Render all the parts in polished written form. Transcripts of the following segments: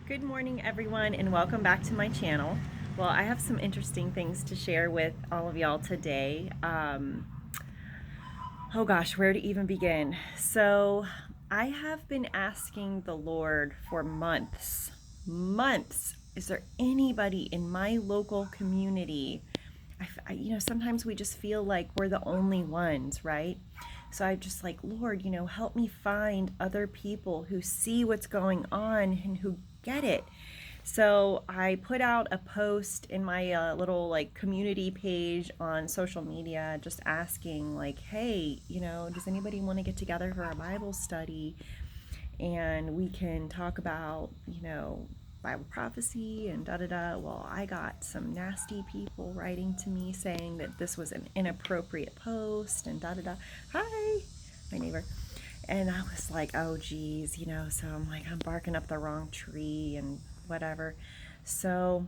Good morning, everyone, and welcome back to my channel. Well, I have some interesting things to share with all of y'all today. Oh gosh, where to even begin? So, I have been asking the Lord for months. Is there anybody in my local community? Sometimes we just feel like we're the only ones, right? So I'm just like, Lord, help me find other people who see what's going on and who get it. So I put out a post in my little like community page on social media, just asking like, hey, does anybody want to get together for a Bible study, and we can talk about, Bible prophecy and da da da. Well, I got some nasty people writing to me saying that this was an inappropriate post and da da da. Hi, my neighbor. And I was like, oh geez, so I'm like, I'm barking up the wrong tree and whatever. So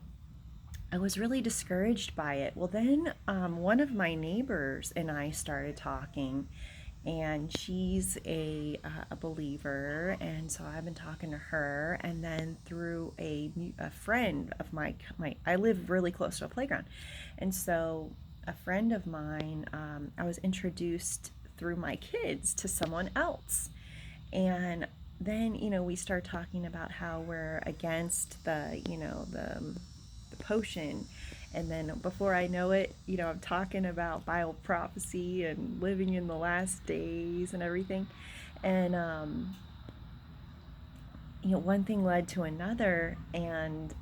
I was really discouraged by it. Well, then one of my neighbors and I started talking, and she's a believer, and so I've been talking to her, and then through a friend of my I live really close to a playground, and so a friend of mine, I was introduced through my kids to someone else, and then we start talking about how we're against the potion, and then before I know it, I'm talking about Bible prophecy and living in the last days and everything. And one thing led to another, and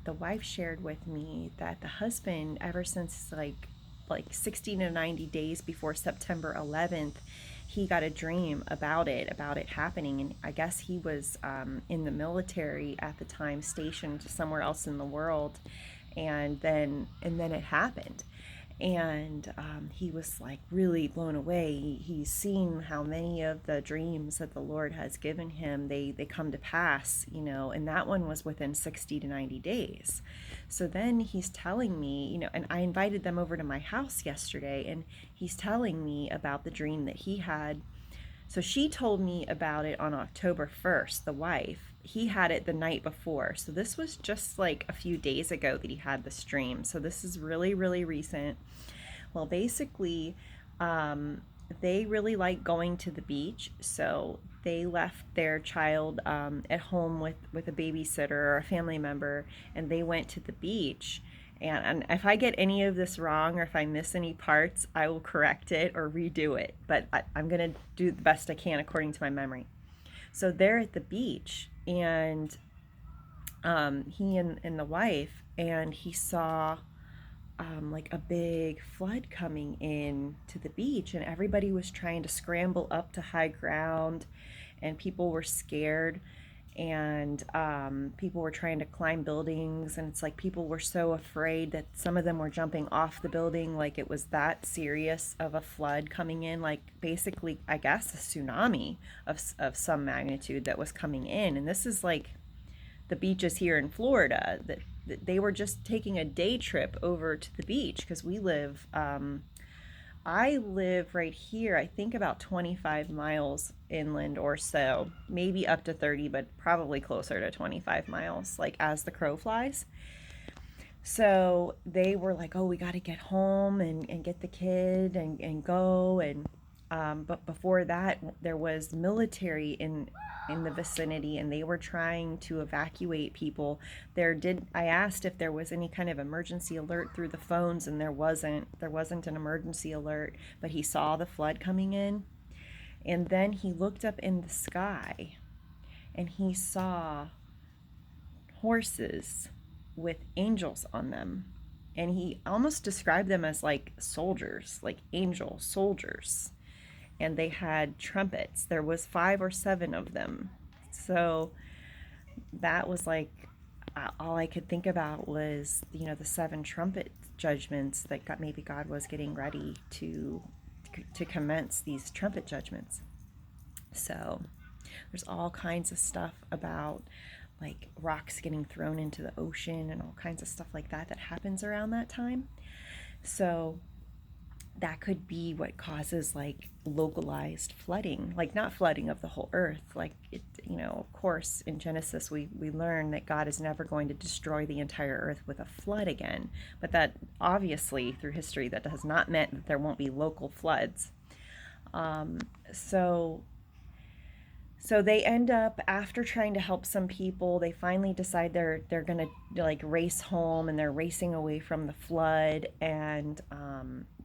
the wife shared with me that the husband, ever since like 60 to 90 days before September 11th, he got a dream about it happening, and I guess he was in the military at the time, stationed somewhere else in the world, and then it happened, and he was like really blown away. He's seen how many of the dreams that the Lord has given him, they come to pass, and that one was within 60 to 90 days. So then he's telling me, and I invited them over to my house yesterday, and he's telling me about the dream that he had. So she told me about it on October 1st, the wife. He had it the night before. So this was just like a few days ago that he had the stream. So this is really, really recent. Well, basically, um, they really like going to the beach. So they left their child at home with a babysitter or a family member, and they went to the beach. And if I get any of this wrong or if I miss any parts, I will correct it or redo it. But I'm going to do the best I can according to my memory. So they're at the beach, and he and the wife, and he saw like a big flood coming in to the beach, and everybody was trying to scramble up to high ground, and people were scared, and people were trying to climb buildings, and it's like people were so afraid that some of them were jumping off the building, like it was that serious of a flood coming in, like basically I guess a tsunami of some magnitude that was coming in. And this is like the beaches here in Florida, that they were just taking a day trip over to the beach, because I live right here, I think about 25 miles inland or so, maybe up to 30, but probably closer to 25 miles, like as the crow flies. So they were like, oh, we got to get home and get the kid and go. And but before that, there was military in the vicinity, and they were trying to evacuate people. I asked if there was any kind of emergency alert through the phones, and there wasn't an emergency alert, but he saw the flood coming in. And then he looked up in the sky, and he saw horses with angels on them. And he almost described them as like soldiers, like angel soldiers. And they had trumpets. There was 5 or 7 of them. So that was like all I could think about was, the 7 trumpet judgments that maybe God was getting ready to commence these trumpet judgments. So there's all kinds of stuff about like rocks getting thrown into the ocean and all kinds of stuff like that that happens around that time. So that could be what causes like localized flooding, like not flooding of the whole earth. Like it, of course, in Genesis, we learn that God is never going to destroy the entire earth with a flood again. But that obviously, through history, that has not meant that there won't be local floods. So so they end up, after trying to help some people, they finally decide they're gonna like race home, and they're racing away from the flood. And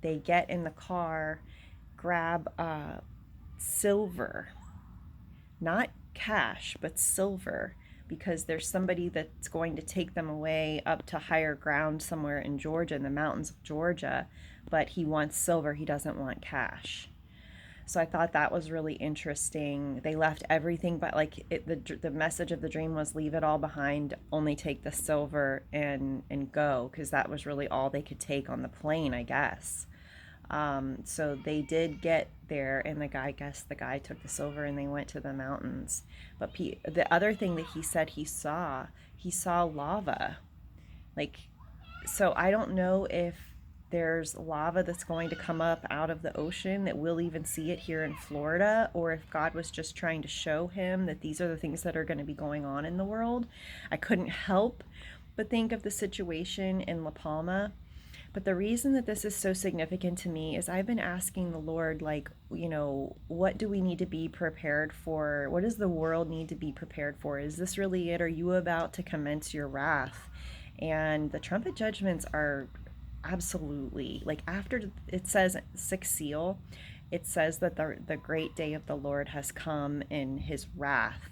they get in the car, grab silver, not cash, but silver, because there's somebody that's going to take them away up to higher ground somewhere in Georgia, in the mountains of Georgia. But he wants silver, he doesn't want cash. So I thought that was really interesting. They left everything, but like the message of the dream was leave it all behind, only take the silver and go, because that was really all they could take on the plane, I guess. So they did get there, and I guess the guy took the silver, and they went to the mountains. But the other thing that he saw lava. Like, so I don't know if there's lava that's going to come up out of the ocean, that we'll even see it here in Florida, or if God was just trying to show him that these are the things that are going to be going on in the world. I couldn't help but think of the situation in La Palma. But the reason that this is so significant to me is I've been asking the Lord, like, what do we need to be prepared for? What does the world need to be prepared for? Is this really it? Are you about to commence your wrath? And the trumpet judgments are absolutely, like, after it says sixth seal, it says that the great day of the Lord has come in his wrath,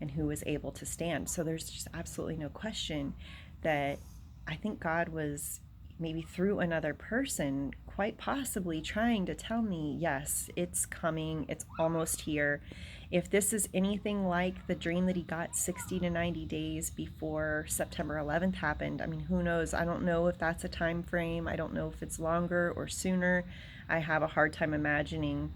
and who is able to stand. So there's just absolutely no question that I think God was, maybe through another person, quite possibly trying to tell me, yes, it's coming, it's almost here. If this is anything like the dream that he got 60 to 90 days before September 11th happened, I mean, who knows? I don't know if that's a time frame. I don't know if it's longer or sooner. I have a hard time imagining,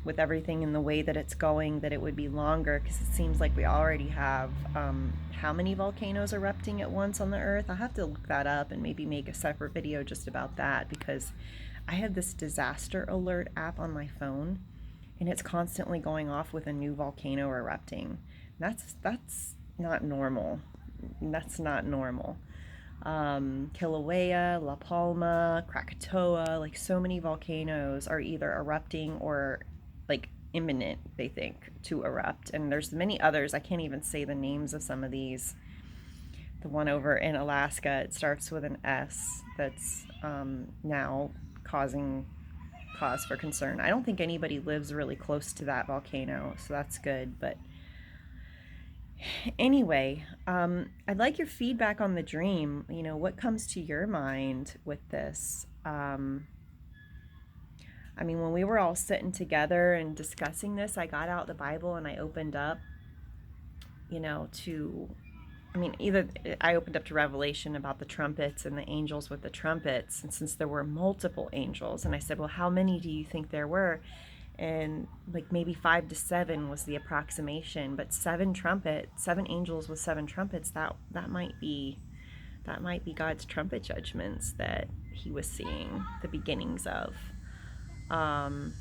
with everything in the way that it's going, that it would be longer, because it seems like we already have how many volcanoes erupting at once on the earth. I'll have to look that up and maybe make a separate video just about that, because I have this disaster alert app on my phone, and it's constantly going off with a new volcano erupting. That's not normal. That's not normal. Kilauea, La Palma, Krakatoa, like so many volcanoes are either erupting or like imminent, they think, to erupt. And there's many others. I can't even say the names of some of these. The one over in Alaska, it starts with an S, that's now causing cause for concern. I don't think anybody lives really close to that volcano, so that's good. But anyway, I'd like your feedback on the dream. What comes to your mind with this? I mean, when we were all sitting together and discussing this, I got out the Bible and I opened up, either I opened up to Revelation about the trumpets and the angels with the trumpets. And since there were multiple angels, and I said, well, how many do you think there were? And like maybe 5 to 7 was the approximation, but 7 angels with 7 trumpets, that might be God's trumpet judgments that he was seeing the beginnings of. The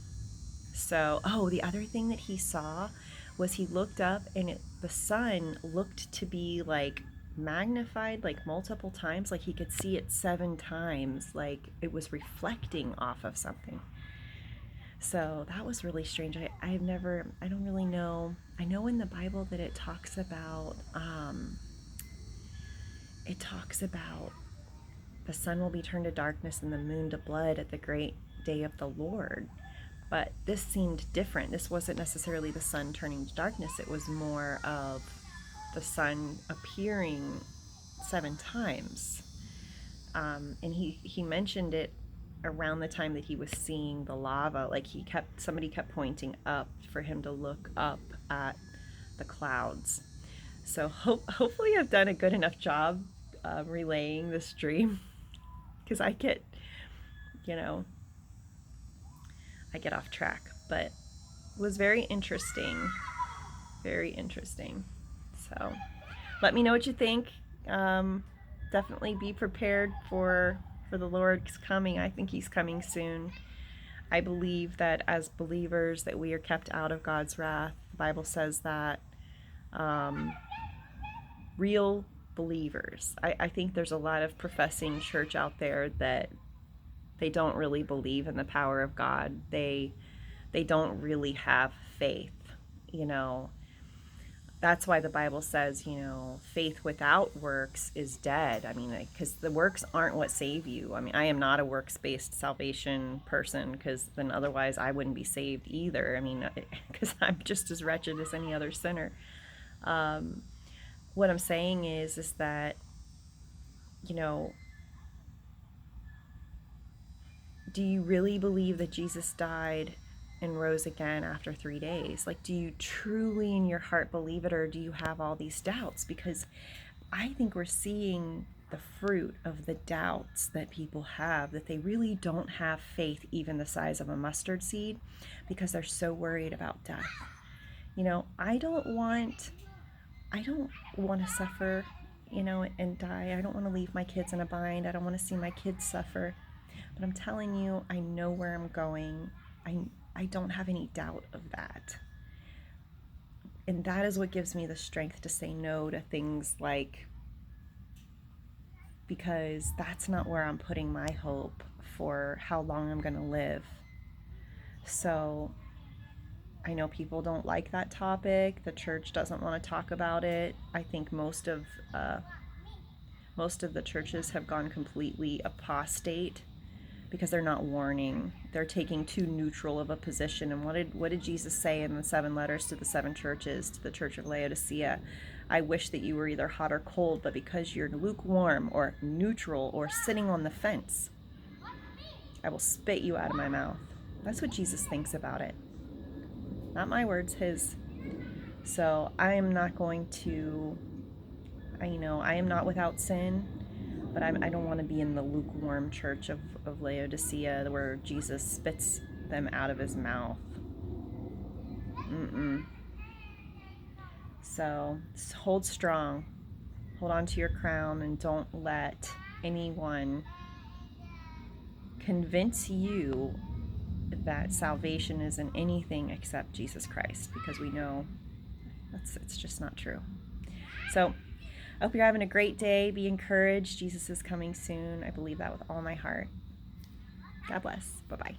other thing that he saw was, he looked up, and the sun looked to be like magnified like multiple times, like he could see it 7 times, like it was reflecting off of something. So that was really strange. I don't really know. I know in the Bible that it talks about the sun will be turned to darkness and the moon to blood at the great day of the Lord. But this seemed different. This wasn't necessarily the sun turning to darkness. It was more of the sun appearing 7 times. And he mentioned it around the time that he was seeing the lava. Like somebody kept pointing up for him to look up at the clouds. So hopefully I've done a good enough job relaying this dream, because I get off track, but it was very interesting. Very interesting. So let me know what you think. Definitely be prepared for the Lord's coming. I think he's coming soon. I believe that as believers that we are kept out of God's wrath. The Bible says that um, real believers. I think there's a lot of professing church out there that they don't really believe in the power of God. They don't really have faith, you know. That's why the Bible says, faith without works is dead. I mean, because the works aren't what save you. I mean, I am not a works based salvation person, because then otherwise I wouldn't be saved either. I mean, because I'm just as wretched as any other sinner. Um, what I'm saying is that, you know, do you really believe that Jesus died and rose again after 3 days? Like, do you truly in your heart believe it, or do you have all these doubts? Because I think we're seeing the fruit of the doubts that people have, that they really don't have faith even the size of a mustard seed, because they're so worried about death. I don't want to suffer, and die. I don't want to leave my kids in a bind. I don't want to see my kids suffer. But I'm telling you, I know where I'm going. I don't have any doubt of that. And that is what gives me the strength to say no to things like, because that's not where I'm putting my hope for how long I'm going to live. So I know people don't like that topic. The church doesn't want to talk about it. I think most of the churches have gone completely apostate because they're not warning. They're taking too neutral of a position. And what did Jesus say in the 7 letters to the 7 churches, to the church of Laodicea? I wish that you were either hot or cold, but because you're lukewarm or neutral or sitting on the fence, I will spit you out of my mouth. That's what Jesus thinks about it. Not my words, his. So I am not going to, I am not without sin, but I don't want to be in the lukewarm church of Laodicea where Jesus spits them out of his mouth. Mm-mm. So hold strong. Hold on to your crown and don't let anyone convince you that salvation is in anything except Jesus Christ, because we know it's just not true. So I hope you're having a great day. Be encouraged. Jesus is coming soon. I believe that with all my heart. God bless. Bye-bye.